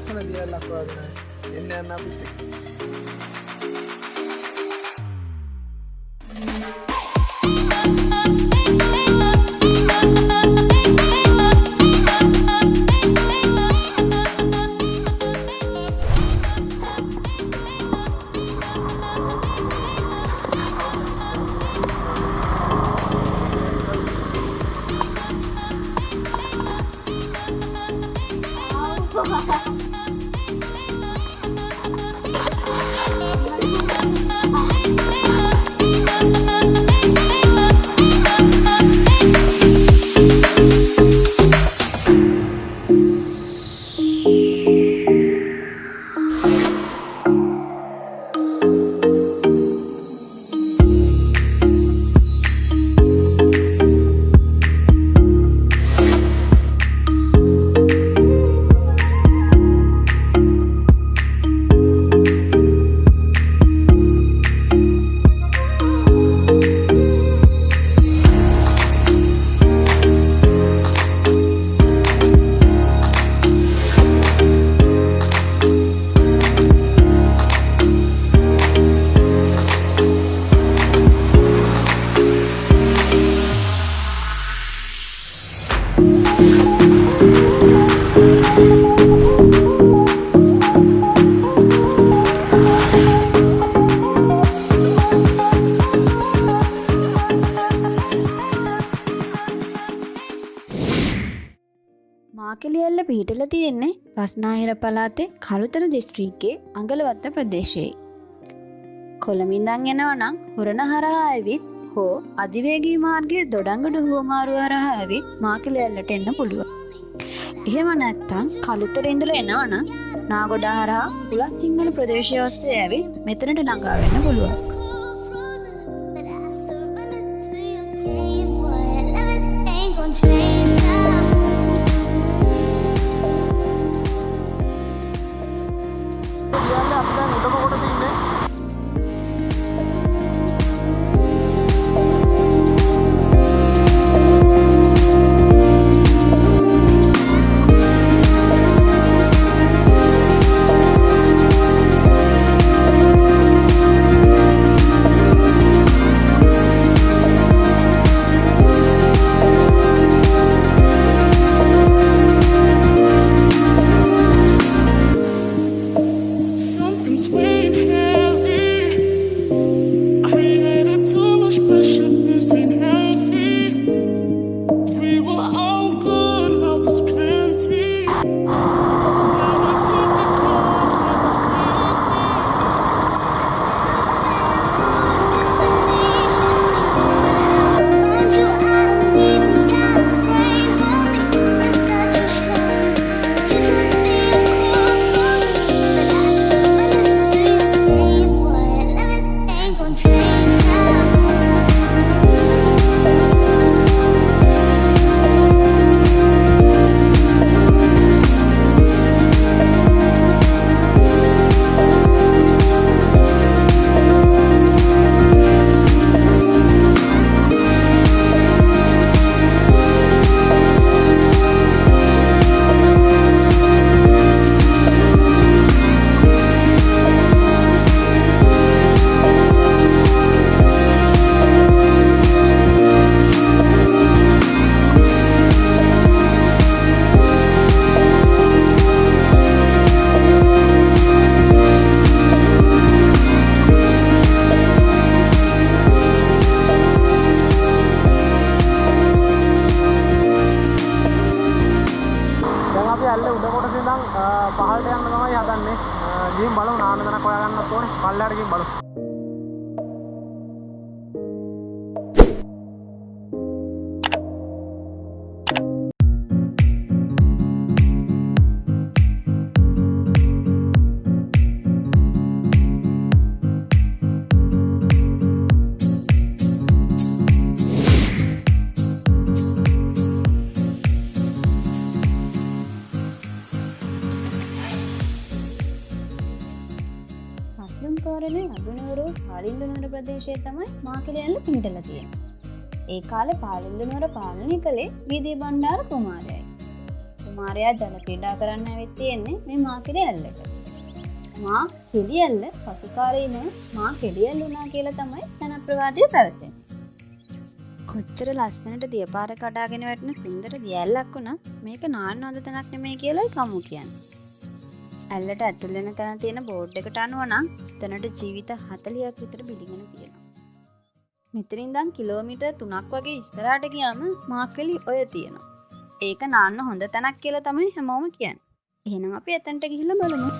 ලස්සන දියවැලක් වගේ එන්න යන්න අපිත් එක්ක. මාකෙලියල්ල පිහිටලා තියෙන්නේ බස්නාහිර පළාතේ කළුතර දිස්ත්‍රික්කයේ අඟලවත්ත ප්‍රදේශයේ. කොළඹින්දන් එනවා නම් හොරණ හරහා ඇවිත් හෝ අධිවේගී මාර්ගයේ දොඩංගඩ හුවමාරුව හරහා ඇවිත් මාකෙලියල්ලට එන්න පුළුවන්. එහෙම නැත්නම් කළුතර ඉඳලා එනවා නම් නාගොඩ හරහා බුලත්සිංහල ප්‍රදේශය ඔස්සේ ඇවිත් මෙතනට ළඟා වෙන්න පුළුවන්. පහළට යන්න තමයි හදන්නේ. ගිහින් බලමු නාන්න තැනක් හොයාගන්නත් ඕනේ. පල්ලයට ගිහින් බලමු. අගනුවර පාලින්දුනුවර ප්‍රදේශය තමයි මාකෙලියල්ල පිහිටලා තියෙන්නේ. ඒ කාලේ පාලින්දුනුවර පාලනය කළේ වීදී බණ්ඩාර කුමාරයයි. රජකුමාරයා ජල ක්‍රීඩා කරන්න ඇවිත් තියෙන්නේ මේ මාකෙලි ඇල්ලට. මා කෙලි ඇල්ල පසු කාලේම මා කෙලි ඇල්ල වුණා කියලා තමයි ජනප්‍රවාදය පැවසෙන්නේ. කොච්චර ලස්සනට දියපාර කඩාගෙන වැටෙන සුන්දර දිය ඇල්ලක් වුණා මේක නාන්න හොඳ තැනක් නෙමෙයි කියලායි කමු කියන්නේ. ඇල්ලට ඇතුල් වෙන තැන තියෙන බෝඩ් එකට අනුව නම් එතනට ජීවිත 40ක් විතර බිලිගෙන තියෙනවා. මෙතනින් ඉඳන් කිලෝමීටර් 3ක් වගේ ඉස්සරහට ගියාම මාකෙලි ඔය තියෙනවා. ඒක නාන්න හොඳ තැනක් කියලා තමයි හැමෝම කියන්නේ. එහෙනම් අපි එතනට ගිහිල්ලා බලමු.